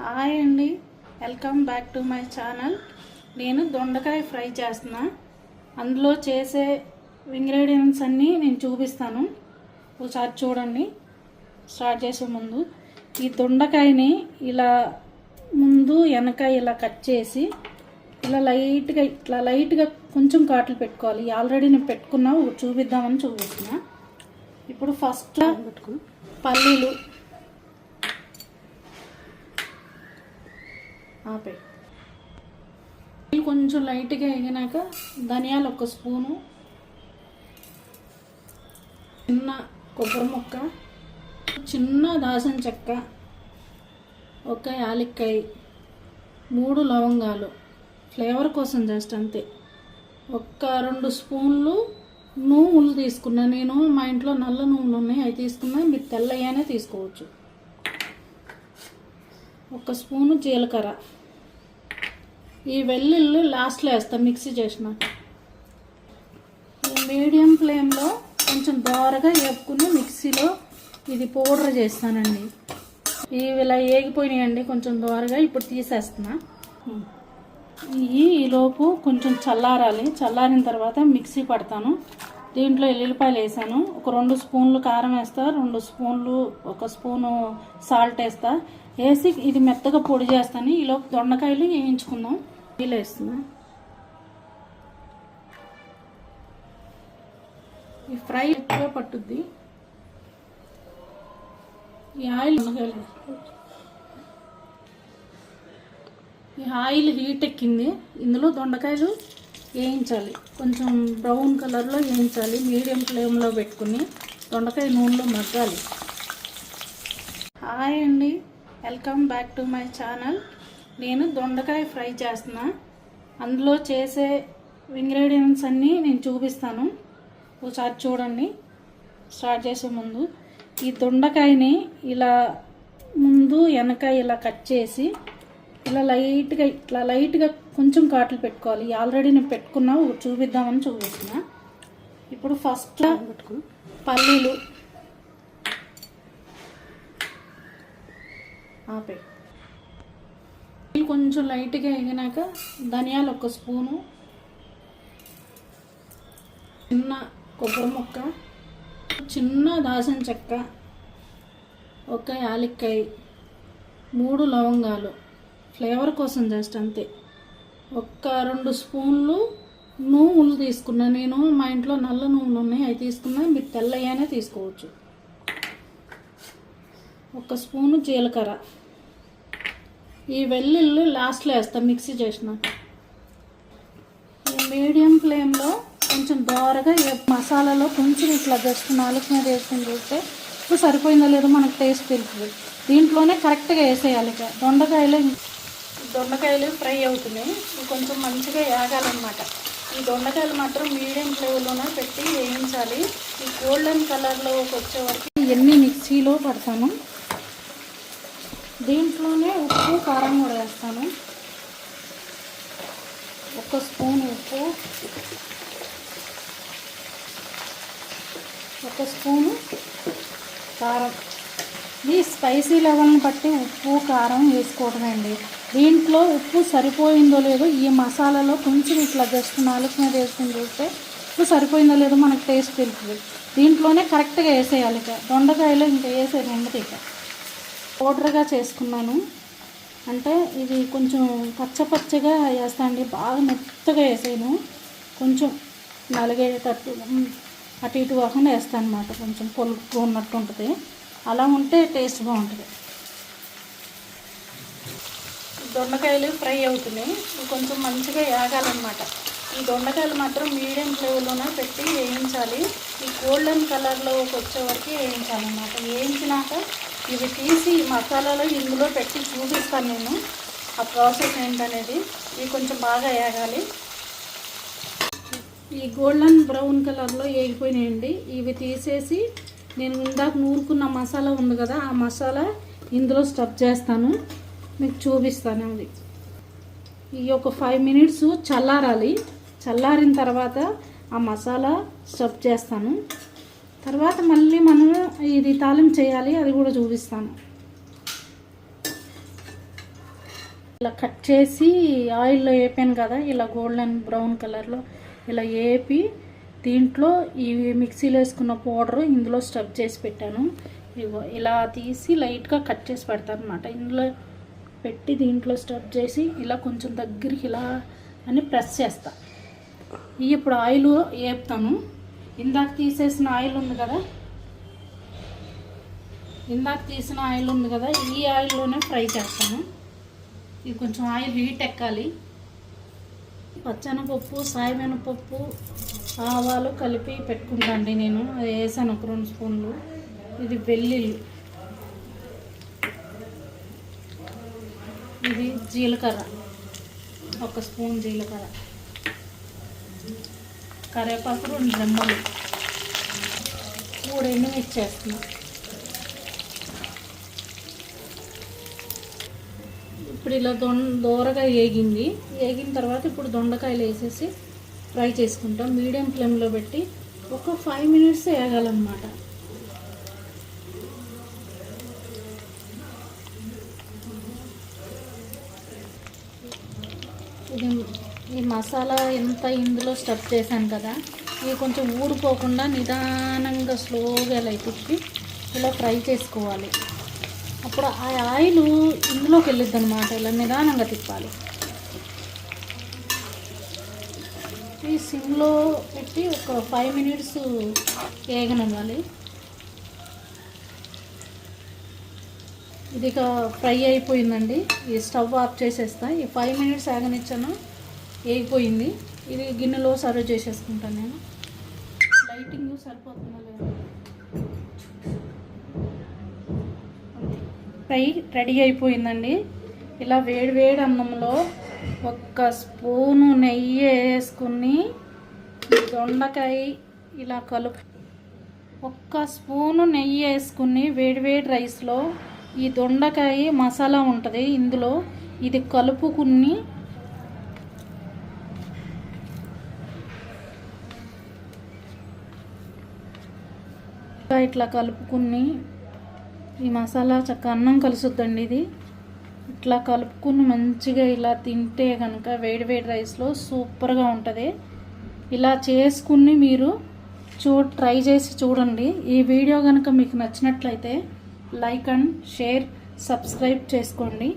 Hi అండి, welcome back to my channel. నేను దొండకాయ ఫ్రై చేస్తున్నా. అందులో చేసే ఇంగ్రీడియంట్స్ అన్నీ నేను చూపిస్తాను. ఒకసారి చూడండి. స్టార్ట్ చేసే ముందు ఈ దొండకాయని ఇలా ముందు వెనక ఇలా కట్ చేసి ఇలా లైట్గా కొంచెం ఘాట్లు పెట్టుకోవాలి. ఆల్రెడీ నేను పెట్టుకున్నా, చూపిద్దామని చూపిస్తున్నా. ఇప్పుడు ఫస్ట్ పల్లీలు కొంచెం లైట్గా ఎగినాక ధనియాలు ఒక స్పూను, చిన్న కొబ్బరి ముక్క, చిన్న దాల్చిన చెక్క, ఒక యాలక్కాయ, 3 లవంగాలు ఫ్లేవర్ కోసం జస్ట్ అంతే. ఒక 2 స్పూన్లు నువ్వులు తీసుకున్నా. నేను మా ఇంట్లో నల్ల నువ్వులు ఉన్నాయి, అవి తీసుకున్నా. మీరు తెల్లయ్యానే తీసుకోవచ్చు. 1 స్పూను జీలకర్ర. ఈ వెల్లుల్లి లాస్ట్లో వేస్తా మిక్సీ చేసినాక. మీడియం ఫ్లేమ్లో కొంచెం దోరగా వేపుకుని మిక్సీలో ఇది పౌడర్ చేస్తానండి. ఇవి ఇలా ఏగిపోయినాయండి కొంచెం దోరగా. ఇప్పుడు తీసేస్తున్నా. ఈలోపు కొంచెం చల్లారాలి. చల్లారిన తర్వాత మిక్సీ పడతాను. దీంట్లో ఎల్లుల్లిపాయలు వేసాను. ఒక 2 స్పూన్లు కారం వేస్తా, 2 స్పూన్లు 1 స్పూను సాల్ట్ వేస్తా. వేసి ఇది మెత్తగా పొడి చేస్తాను. ఈలోపు దొండకాయలు వేయించుకుందాం. నీళ్ళు వేస్తున్నా. ఈ ఫ్రై ఎక్కువ పట్టుద్ది. ఈ ఆయిల్ హీట్ ఎక్కింది. ఇందులో దొండకాయలు వేయించాలి. కొంచెం బ్రౌన్ కలర్లో వేయించాలి. మీడియం ఫ్లేమ్లో పెట్టుకుని దొండకాయ నూనెలో మగ్గాలి. హాయ్ అండి, welcome back to my channel. నేను దొండకాయ ఫ్రై చేస్తున్నా. అందులో చేసే ఇంగ్రీడియంట్స్ అన్నీ నేను చూపిస్తాను. ఒకసారి చూడండి. స్టార్ట్ చేసే ముందు ఈ దొండకాయని ఇలా ముందు వెనక ఇలా కట్ చేసి ఇలా లైట్గా కొంచెం ఘాట్లు పెట్టుకోవాలి. ఆల్రెడీ నేను పెట్టుకున్నా, చూపిద్దామని చూపిస్తున్నా. ఇప్పుడు ఫస్ట్ పల్లీలు కొంచెం లైట్గా ఎగినాక ధనియాలు 1 స్పూను, చిన్న కొబ్బరి ముక్క, చిన్న దాల్చిన చెక్క, ఒక యాలక్కాయ, 3 లవంగాలు ఫ్లేవర్ కోసం జస్ట్ అంతే. ఒక 2 స్పూన్లు నువ్వులు తీసుకున్నా. నేను మా ఇంట్లో నల్ల నువ్వులు ఉన్నాయి, అవి తీసుకున్నా. మీరు తెల్లయ్యానే తీసుకోవచ్చు. 1 స్పూను జీలకర్ర. ఈ వెల్లుల్లి లాస్ట్లో వేస్తా మిక్సీ చేసినాక. ఈ మీడియం ఫ్లేమ్లో కొంచెం దోరగా మసాలాలో కొంచెం ఇట్లా జస్ట్ నాలుగు మీద వేసుకుని చూస్తే ఇప్పుడు సరిపోయిందో లేదో మనకు టేస్ట్ తెలుస్తుంది. దీంట్లోనే కరెక్ట్గా వేసేయాలి. ఇక దొండకాయలు ఫ్రై అవుతున్నాయి. కొంచెం మంచిగా వేగాలన్నమాట. ఈ దొండకాయలు మాత్రం మీడియం ఫ్లేమ్లోనే పెట్టి వేయించాలి. ఈ గోల్డెన్ కలర్లోకి వచ్చే వరకు ఇవన్నీ మిక్సీలో పడతాను. దీంట్లోనే ఉప్పు కారం కూడా వేస్తాను. 1 స్పూన్ ఉప్పు, 1 స్పూను కారం. ఈ స్పైసీ లెవెల్ని బట్టి ఉప్పు కారం వేసుకోవడమే అండి. దీంట్లో ఉప్పు సరిపోయిందో లేదో ఈ మసాలాలో కొంచెం ఇట్లా జస్ట్ నాలుగు మీద వేసుకుని చూస్తే ఉప్పు సరిపోయిందో లేదో మనకు టేస్ట్ తెలుస్తుంది. దీంట్లోనే కరెక్ట్గా వేసేయాలి. ఇక దొండకాయలో ఇంకా వేసేది ఉండదు. ఇక పౌడర్గా చేసుకున్నాను. అంటే ఇది కొంచెం పచ్చగా వేస్తాండి. బాగా మెత్తగా వేసాను. కొంచెం నలిగేటట్టు అటు ఇటు కాకుండా వేస్తాను అన్నమాట. కొంచెం పొలుపు ఉన్నట్టు ఉంటుంది. అలా ఉంటే టేస్ట్ బాగుంటుంది. దొండకాయలు ఫ్రై అవుతున్నాయి. కొంచెం మంచిగా వేగాలన్నమాట. ఈ దొండకాయలు మాత్రం మీడియం ఫ్లేమ్లోనే పెట్టి వేయించాలి. ఈ గోల్డెన్ కలర్లోకి వచ్చే వరకు వేయించాలన్నమాట. వేయించినాక ఇవి తీసి మసాలాలో ఇందులో పెట్టి చూపిస్తాను నేను. ఆ ప్రాసెస్ ఏంటనేది. ఇవి కొంచెం బాగా వేగాలి. ఈ గోల్డెన్ బ్రౌన్ కలర్లో వేగిపోయినాయండి. ఇవి తీసేసి నేను ఇందాక నూరుకున్న మసాలా ఉంది కదా, ఆ మసాలా ఇందులో స్టఫ్ చేస్తాను. మీకు చూపిస్తాను. అది ఈ ఒక 5 మినిట్స్ చల్లారాలి. చల్లారిన తర్వాత ఆ మసాలా స్టఫ్ చేస్తాను. తర్వాత మళ్ళీ మనం ఇది తాలింపు చేయాలి, అది కూడా చూపిస్తాను. ఇలా కట్ చేసి ఆయిల్లో వేపాను కదా, ఇలా గోల్డెన్ బ్రౌన్ కలర్లో ఇలా వేపి దీంట్లో ఈ మిక్సీలో వేసుకున్న పౌడరు ఇందులో స్టఫ్ చేసి పెట్టాను. ఇగో ఇలా తీసి లైట్గా కట్ చేసి పెడతాను అనమాట. ఇందులో పెట్టి దీంట్లో స్టఫ్ చేసి ఇలా కొంచెం దగ్గరికి ఇలా అని ప్రెస్ చేస్తా. ఇప్పుడు ఆయిల్ వేపుతాను. ఇందాక తీసిన ఆయిల్ ఉంది కదా, ఈ ఆయిల్లోనే ఫ్రై చేస్తాను. ఇది కొంచెం ఆయిల్ హీట్ ఎక్కాలి. పచ్చెనపప్పు, సాయమినపప్పు, ఆవాలు కలిపి పెట్టుకుంటాండి నేను. అది వేసాను ఒక 2 స్పూన్లు. ఇది వెల్లుల్లి, ఇది జీలకర్ర 1 స్పూన్ జీలకర్ర, కరివేపాకు 2 రెమ్మలు, 3 ఎండుమిర్చి వేస్తున్నాం. ఇప్పుడు ఇలా దోరగా వేగిన తర్వాత ఇప్పుడు దొండకాయలు వేసేసి ఫ్రై చేసుకుంటాం. మీడియం ఫ్లేమ్లో పెట్టి ఒక 5 మినిట్స్ వేగాలన్నమాట. ఈ మసాలా ఎంత ఇందులో స్టఫ్ చేశాను కదా, ఇది కొంచెం ఊడిపోకుండా నిదానంగా స్లోగా ఇలా తిప్పి ఇలా ఫ్రై చేసుకోవాలి. అప్పుడు ఆ ఆయిల్ ఇందులోకి వెళ్ళిద్ది అనమాట. ఇలా నిదానంగా తిప్పాలి. ఈ సిమ్లో పెట్టి ఒక 5 మినిట్స్ వేగనివ్వాలి. ఇది ఫ్రై అయిపోయిందండి. ఈ స్టవ్ ఆఫ్ చేసేస్తా. ఈ 5 మినిట్స్ వేగనిచ్చాను, వేగిపోయింది. ఇది గిన్నెలో సర్వ్ చేసేసుకుంటాను నేను. లైటింగ్ సరిపోతుందా లేదా? ఫ్రై రెడీ అయిపోయిందండి. ఇలా వేడి అన్నంలో 1 స్పూను నెయ్యి వేసుకుని దొండకాయ ఇలా 1 స్పూను నెయ్యి వేసుకుని వేడి రైస్లో ఈ దొండకాయ మసాలా ఉంటుంది ఇందులో, ఇది కలుపుకుని ఇట్లా కలుపుకుని ఈ మసాలా చక్కగా అన్నం కలుసుద్దండి. ఇది ఇట్లా కలుపుకుని మంచిగా ఇలా తింటే కనుక వేడి రైస్లో సూపర్గా ఉంటుంది. ఇలా చేసుకుని మీరు ట్రై చేసి చూడండి. ఈ వీడియో కనుక మీకు నచ్చినట్లయితే లైక్ అండ్ షేర్, సబ్స్క్రైబ్ చేసుకోండి.